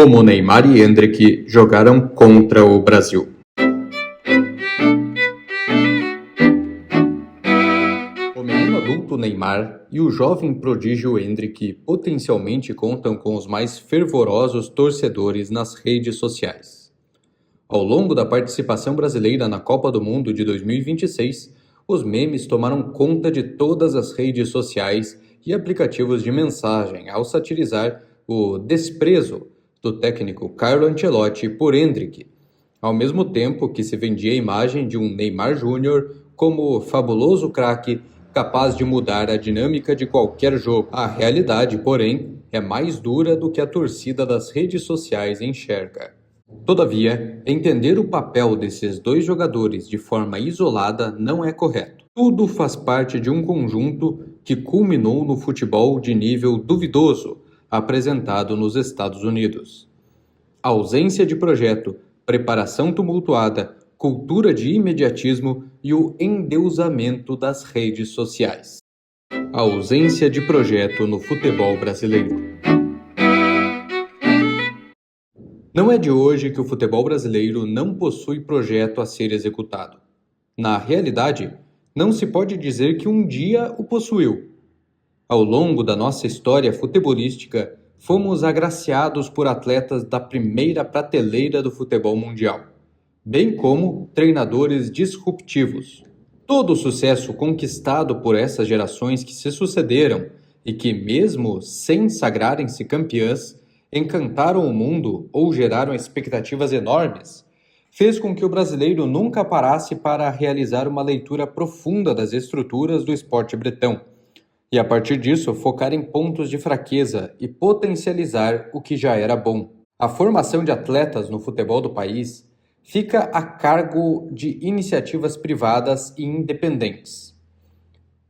como Neymar e Endrick jogaram contra o Brasil. O menino adulto Neymar e o jovem prodígio Endrick potencialmente contam com os mais fervorosos torcedores nas redes sociais. Ao longo da participação brasileira na Copa do Mundo de 2026, os memes tomaram conta de todas as redes sociais e aplicativos de mensagem ao satirizar o desprezo do técnico Carlo Ancelotti por Endrick, ao mesmo tempo que se vendia a imagem de um Neymar Júnior como fabuloso craque capaz de mudar a dinâmica de qualquer jogo. A realidade, porém, é mais dura do que a torcida das redes sociais enxerga. Todavia, entender o papel desses dois jogadores de forma isolada não é correto. Tudo faz parte de um conjunto que culminou no futebol de nível duvidoso apresentado nos Estados Unidos. A ausência de projeto, preparação tumultuada, cultura de imediatismo e o endeusamento das redes sociais. A ausência de projeto no futebol brasileiro. Não é de hoje que o futebol brasileiro não possui projeto a ser executado. Na realidade, não se pode dizer que um dia o possuiu. Ao longo da nossa história futebolística, fomos agraciados por atletas da primeira prateleira do futebol mundial, bem como treinadores disruptivos. Todo o sucesso conquistado por essas gerações que se sucederam e que, mesmo sem sagrarem-se campeãs, encantaram o mundo ou geraram expectativas enormes, fez com que o brasileiro nunca parasse para realizar uma leitura profunda das estruturas do esporte bretão, e a partir disso focar em pontos de fraqueza e potencializar o que já era bom. A formação de atletas no futebol do país fica a cargo de iniciativas privadas e independentes.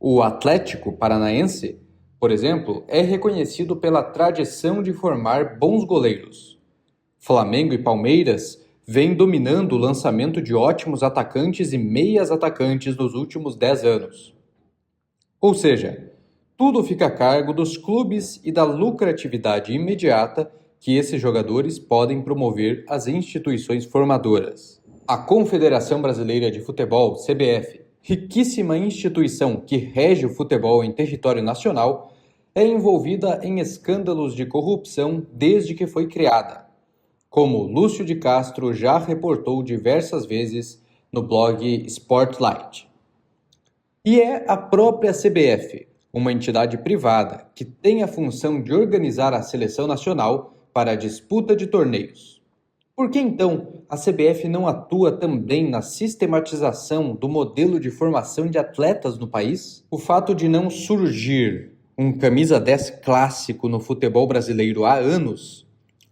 O Atlético Paranaense, por exemplo, é reconhecido pela tradição de formar bons goleiros. Flamengo e Palmeiras vêm dominando o lançamento de ótimos atacantes e meias atacantes nos últimos 10 anos. Ou seja, tudo fica a cargo dos clubes e da lucratividade imediata que esses jogadores podem promover às instituições formadoras. A Confederação Brasileira de Futebol, CBF, riquíssima instituição que rege o futebol em território nacional, é envolvida em escândalos de corrupção desde que foi criada, como Lúcio de Castro já reportou diversas vezes no blog Sportlight. E é a própria CBF, uma entidade privada que tem a função de organizar a seleção nacional para a disputa de torneios. Por que então a CBF não atua também na sistematização do modelo de formação de atletas no país? O fato de não surgir um camisa 10 clássico no futebol brasileiro há anos,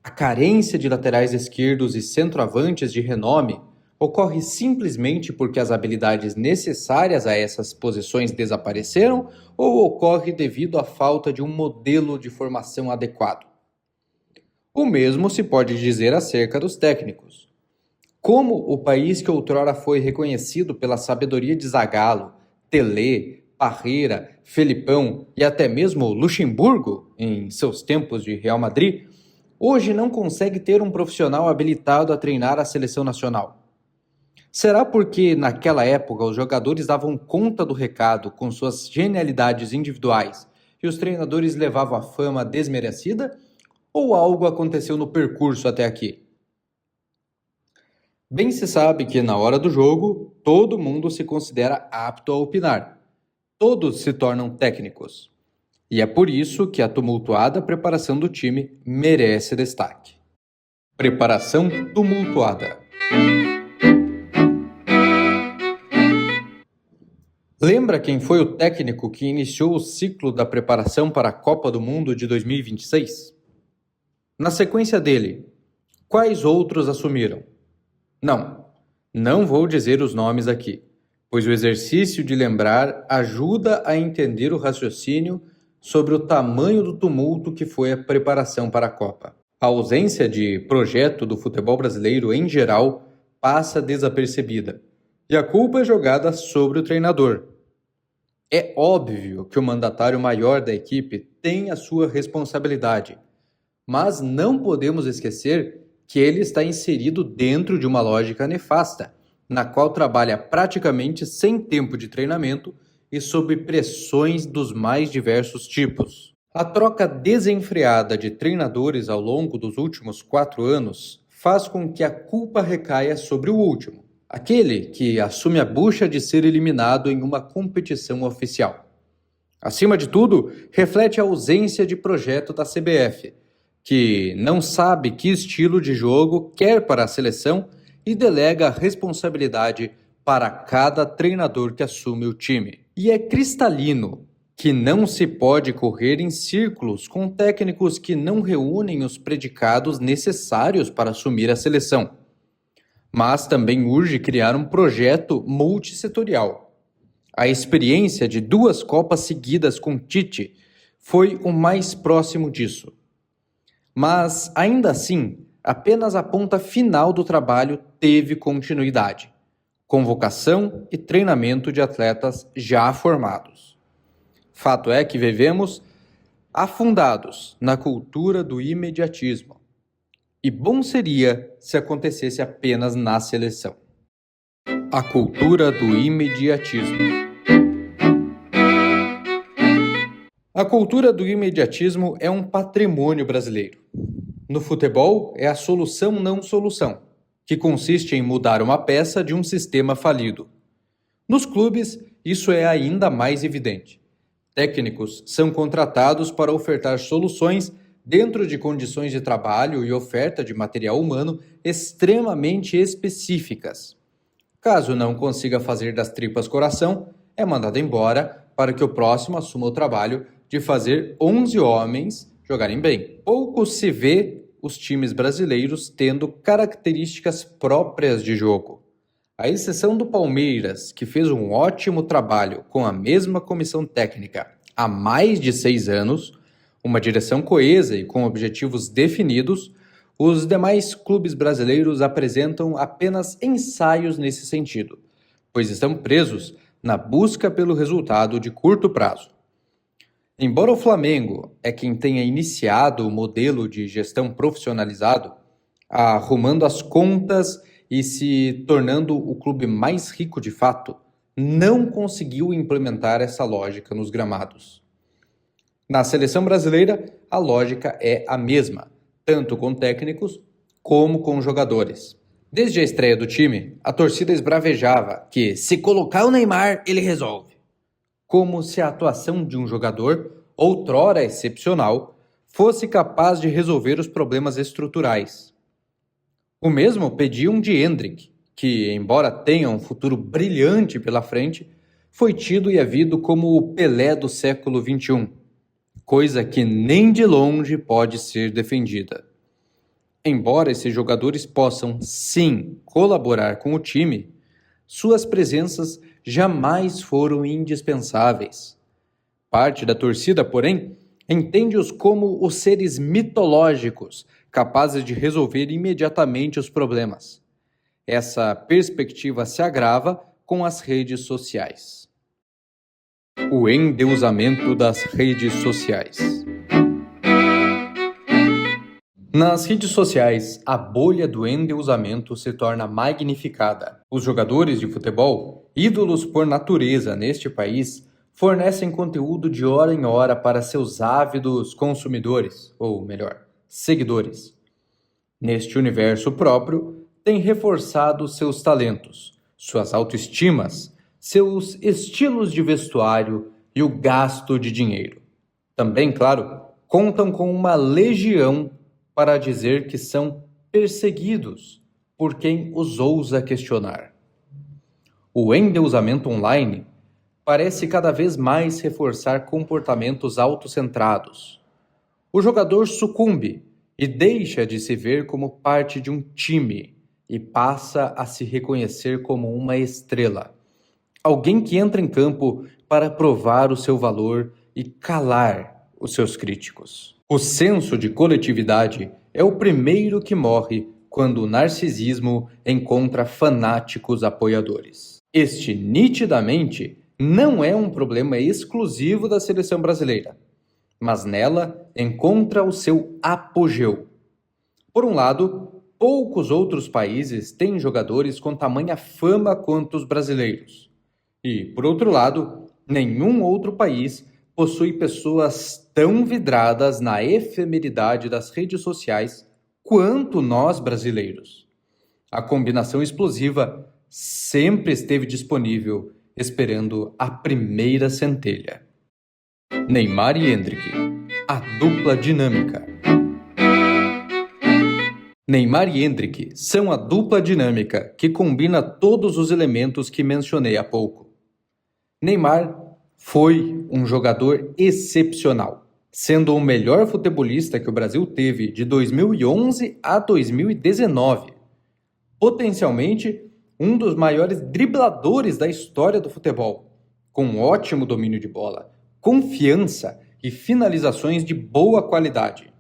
a carência de laterais esquerdos e centroavantes de renome ocorre simplesmente porque as habilidades necessárias a essas posições desapareceram ou ocorre devido à falta de um modelo de formação adequado? O mesmo se pode dizer acerca dos técnicos. Como o país que outrora foi reconhecido pela sabedoria de Zagallo, Telê, Parreira, Felipão e até mesmo Luxemburgo, em seus tempos de Real Madrid, hoje não consegue ter um profissional habilitado a treinar a seleção nacional? Será porque naquela época os jogadores davam conta do recado com suas genialidades individuais e os treinadores levavam a fama desmerecida? Ou algo aconteceu no percurso até aqui? Bem se sabe que na hora do jogo, todo mundo se considera apto a opinar. Todos se tornam técnicos. E é por isso que a tumultuada preparação do time merece destaque. Preparação tumultuada. Lembra quem foi o técnico que iniciou o ciclo da preparação para a Copa do Mundo de 2026? Na sequência dele, quais outros assumiram? Não vou dizer os nomes aqui, pois o exercício de lembrar ajuda a entender o raciocínio sobre o tamanho do tumulto que foi a preparação para a Copa. A ausência de projeto do futebol brasileiro em geral passa desapercebida, e a culpa é jogada sobre o treinador. É óbvio que o mandatário maior da equipe tem a sua responsabilidade, Mas não podemos esquecer que ele está inserido dentro de uma lógica nefasta, na qual trabalha praticamente sem tempo de treinamento e sob pressões dos mais diversos tipos. A troca desenfreada de treinadores ao longo dos últimos 4 anos faz com que a culpa recaia sobre o último, aquele que assume a bucha de ser eliminado em uma competição oficial. Acima de tudo, reflete a ausência de projeto da CBF, que não sabe que estilo de jogo quer para a seleção e delega a responsabilidade para cada treinador que assume o time. E é cristalino que não se pode correr em círculos com técnicos que não reúnem os predicados necessários para assumir a seleção. Mas também urge criar um projeto multissetorial. A experiência de 2 Copas seguidas com Tite foi o mais próximo disso. Mas, ainda assim, apenas a ponta final do trabalho teve continuidade: convocação e treinamento de atletas já formados. Fato é que vivemos afundados na cultura do imediatismo. E bom seria se acontecesse apenas na seleção. A cultura do imediatismo. A cultura do imediatismo é um patrimônio brasileiro. No futebol, é a solução não solução, que consiste em mudar uma peça de um sistema falido. Nos clubes, isso é ainda mais evidente. Técnicos são contratados para ofertar soluções dentro de condições de trabalho e oferta de material humano extremamente específicas. Caso não consiga fazer das tripas coração, é mandado embora para que o próximo assuma o trabalho de fazer 11 homens jogarem bem. Pouco se vê os times brasileiros tendo características próprias de jogo. À exceção do Palmeiras, que fez um ótimo trabalho com a mesma comissão técnica há mais de 6 anos, uma direção coesa e com objetivos definidos, os demais clubes brasileiros apresentam apenas ensaios nesse sentido, pois estão presos na busca pelo resultado de curto prazo. Embora o Flamengo é quem tenha iniciado o modelo de gestão profissionalizado, arrumando as contas e se tornando o clube mais rico de fato, não conseguiu implementar essa lógica nos gramados. Na seleção brasileira, a lógica é a mesma, tanto com técnicos como com jogadores. Desde a estreia do time, a torcida esbravejava que, se colocar o Neymar, ele resolve. Como se a atuação de um jogador, outrora excepcional, fosse capaz de resolver os problemas estruturais. O mesmo pediam de Endrick, que, embora tenha um futuro brilhante pela frente, foi tido e havido como o Pelé do século XXI, coisa que nem de longe pode ser defendida. Embora esses jogadores possam, sim, colaborar com o time, suas presenças jamais foram indispensáveis. Parte da torcida, porém, entende-os como os seres mitológicos, capazes de resolver imediatamente os problemas. Essa perspectiva se agrava com as redes sociais. O endeusamento das redes sociais. Nas redes sociais, a bolha do endeusamento se torna magnificada. Os jogadores de futebol, ídolos por natureza neste país, fornecem conteúdo de hora em hora para seus ávidos consumidores, ou melhor, seguidores. Neste universo próprio, têm reforçado seus talentos, suas autoestimas, seus estilos de vestuário e o gasto de dinheiro. Também, claro, contam com uma legião para dizer que são perseguidos por quem os ousa questionar. O endeusamento online parece cada vez mais reforçar comportamentos autocentrados. O jogador sucumbe e deixa de se ver como parte de um time e passa a se reconhecer como uma estrela. Alguém que entra em campo para provar o seu valor e calar os seus críticos. O senso de coletividade é o primeiro que morre quando o narcisismo encontra fanáticos apoiadores. Este, nitidamente, não é um problema exclusivo da seleção brasileira. mas nela encontra o seu apogeu. Por um lado, poucos outros países têm jogadores com tamanha fama quanto os brasileiros. E, por outro lado, nenhum outro país possui pessoas tão vidradas na efemeridade das redes sociais quanto nós brasileiros. A combinação explosiva sempre esteve disponível, esperando a primeira centelha. Neymar e Endrick, a dupla dinâmica. Neymar e Endrick são a dupla dinâmica que combina todos os elementos que mencionei há pouco. Neymar foi um jogador excepcional, sendo o melhor futebolista que o Brasil teve de 2011 a 2019. Potencialmente, um dos maiores dribladores da história do futebol, com ótimo domínio de bola, confiança e finalizações de boa qualidade.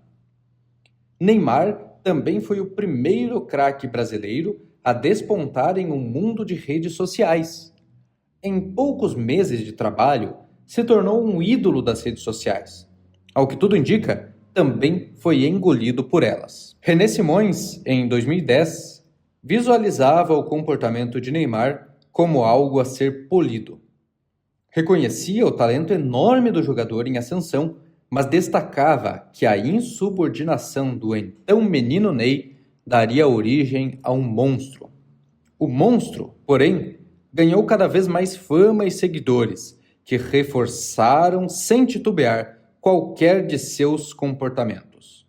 Neymar também foi o primeiro craque brasileiro a despontar em um mundo de redes sociais. Em poucos meses de trabalho, se tornou um ídolo das redes sociais. Ao que tudo indica, também foi engolido por elas. René Simões, em 2010, visualizava o comportamento de Neymar como algo a ser polido. Reconhecia o talento enorme do jogador em ascensão, mas destacava que a insubordinação do então menino Ney daria origem a um monstro. O monstro, porém, ganhou cada vez mais fama e seguidores, que reforçaram sem titubear qualquer de seus comportamentos.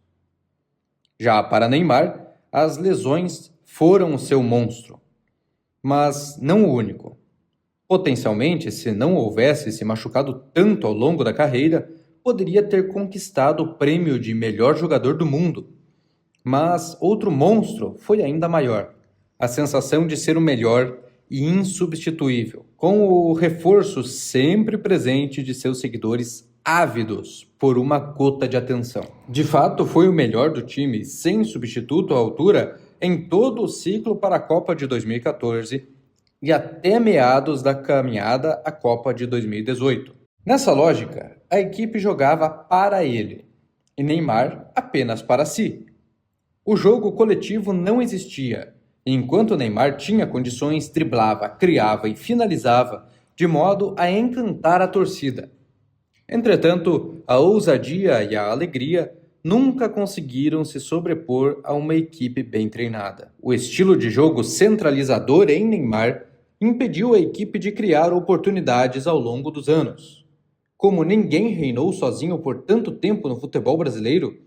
Já para Neymar, as lesões foram o seu monstro, mas não o único. Potencialmente, se não houvesse se machucado tanto ao longo da carreira, poderia ter conquistado o prêmio de melhor jogador do mundo. Mas outro monstro foi ainda maior, a sensação de ser o melhor e insubstituível, com o reforço sempre presente de seus seguidores ávidos por uma gota de atenção. De fato, foi o melhor do time, sem substituto à altura, em todo o ciclo para a Copa de 2014 e até meados da caminhada à Copa de 2018. Nessa lógica, a equipe jogava para ele, e Neymar apenas para si. O jogo coletivo não existia, e enquanto Neymar tinha condições, driblava, criava e finalizava, de modo a encantar a torcida. Entretanto, a ousadia e a alegria nunca conseguiram se sobrepor a uma equipe bem treinada. O estilo de jogo centralizador em Neymar impediu a equipe de criar oportunidades ao longo dos anos. Como ninguém reinou sozinho por tanto tempo no futebol brasileiro,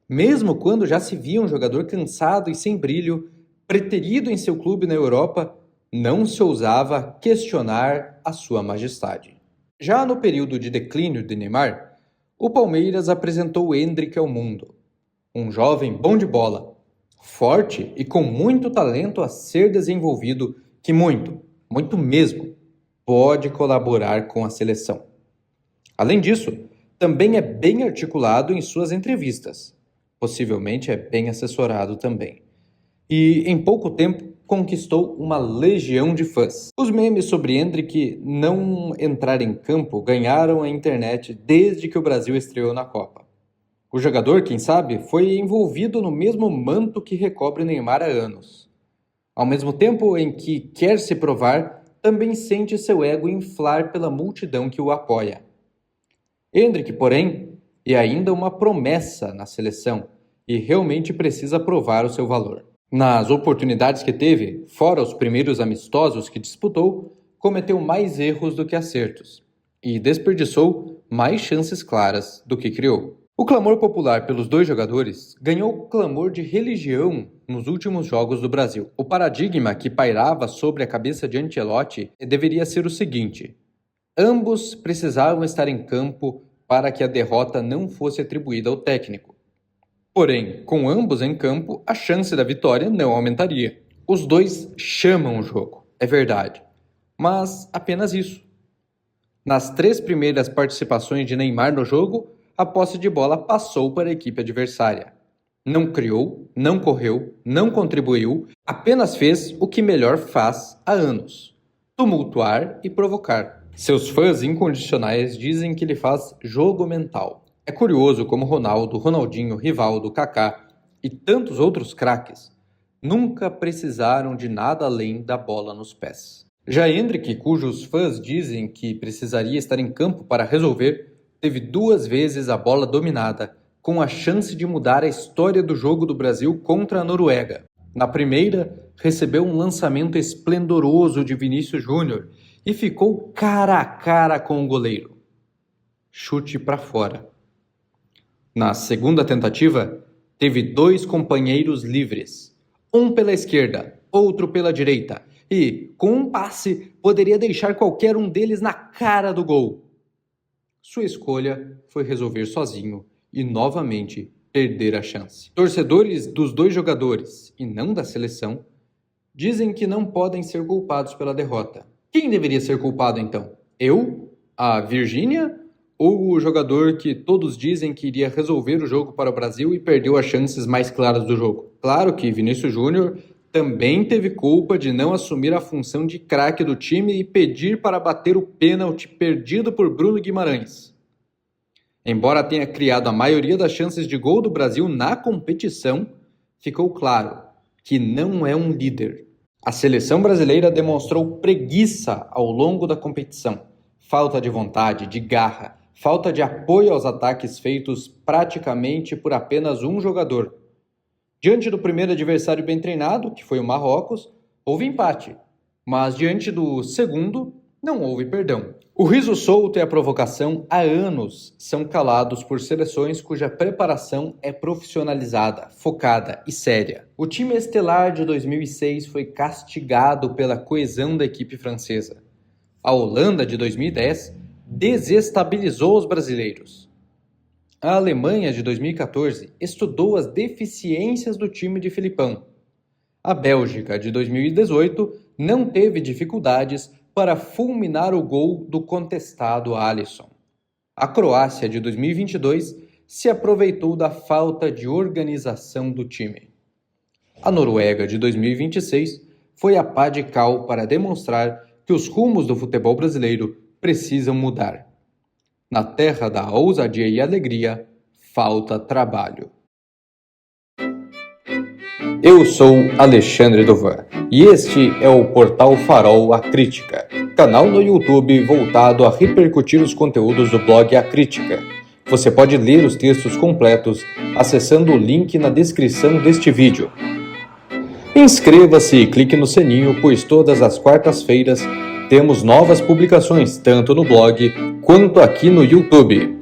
mesmo quando já se via um jogador cansado e sem brilho, preterido em seu clube na Europa, não se ousava questionar a sua majestade. Já no período de declínio de Neymar, o Palmeiras apresentou Endrick ao mundo. Um jovem bom de bola, forte e com muito talento a ser desenvolvido, que muito mesmo, pode colaborar com a seleção. Além disso, também é bem articulado em suas entrevistas. Possivelmente é bem assessorado também. E, em pouco tempo, conquistou uma legião de fãs. Os memes sobre Endrick não entrar em campo ganharam a internet desde que o Brasil estreou na Copa. O jogador, quem sabe, foi envolvido no mesmo manto que recobre Neymar há anos. Ao mesmo tempo em que quer se provar, também sente seu ego inflar pela multidão que o apoia. Endrick, porém, é ainda uma promessa na seleção e realmente precisa provar o seu valor. Nas oportunidades que teve, fora os primeiros amistosos que disputou, cometeu mais erros do que acertos e desperdiçou mais chances claras do que criou. O clamor popular pelos dois jogadores ganhou o clamor de religião nos últimos jogos do Brasil. O paradigma que pairava sobre a cabeça de Ancelotti deveria ser o seguinte: ambos precisavam estar em campo para que a derrota não fosse atribuída ao técnico. Porém, com ambos em campo, a chance da vitória não aumentaria. Os dois chamam o jogo, é verdade, mas apenas isso. Nas 3 primeiras participações de Neymar no jogo, a posse de bola passou para a equipe adversária. Não criou, não correu, não contribuiu, apenas fez o que melhor faz há anos: tumultuar e provocar. Seus fãs incondicionais dizem que ele faz jogo mental. É curioso como Ronaldo, Ronaldinho, Rivaldo, Kaká e tantos outros craques nunca precisaram de nada além da bola nos pés. Já Endrick, cujos fãs dizem que precisaria estar em campo para resolver, teve 2 vezes a bola dominada, com a chance de mudar a história do jogo do Brasil contra a Noruega. Na primeira, recebeu um lançamento esplendoroso de Vinícius Júnior e ficou cara a cara com o goleiro. Chute para fora. Na segunda tentativa, teve 2 companheiros livres, um pela esquerda, outro pela direita, e, com um passe, poderia deixar qualquer um deles na cara do gol. Sua escolha foi resolver sozinho e, novamente, perder a chance. Torcedores dos 2 jogadores, e não da seleção, dizem que não podem ser culpados pela derrota. Quem deveria ser culpado, então? Eu? A Virgínia? Ou o jogador que todos dizem que iria resolver o jogo para o Brasil e perdeu as chances mais claras do jogo? Claro que Vinícius Júnior também teve culpa de não assumir a função de craque do time e pedir para bater o pênalti perdido por Bruno Guimarães. Embora tenha criado a maioria das chances de gol do Brasil na competição, ficou claro que não é um líder. A seleção brasileira demonstrou preguiça ao longo da competição, falta de vontade, de garra, falta de apoio aos ataques feitos praticamente por apenas um jogador. Diante do primeiro adversário bem treinado, que foi o Marrocos, houve empate, mas diante do segundo, não houve perdão. O riso solto e a provocação há anos são calados por seleções cuja preparação é profissionalizada, focada e séria. O time estelar de 2006 foi castigado pela coesão da equipe francesa. A Holanda de 2010 desestabilizou os brasileiros. A Alemanha de 2014 estudou as deficiências do time de Filipão. A Bélgica de 2018 não teve dificuldades para fulminar o gol do contestado Alisson. A Croácia de 2022 se aproveitou da falta de organização do time. A Noruega de 2026 foi a pá de cal para demonstrar que os rumos do futebol brasileiro precisam mudar. Na terra da ousadia e alegria, falta trabalho. Eu sou Alexandre Dovan e este é o Portal Farol A Crítica, canal no YouTube voltado a repercutir os conteúdos do blog A Crítica. Você pode ler os textos completos acessando o link na descrição deste vídeo. Inscreva-se e clique no sininho, pois todas as quartas-feiras temos novas publicações, tanto no blog quanto aqui no YouTube.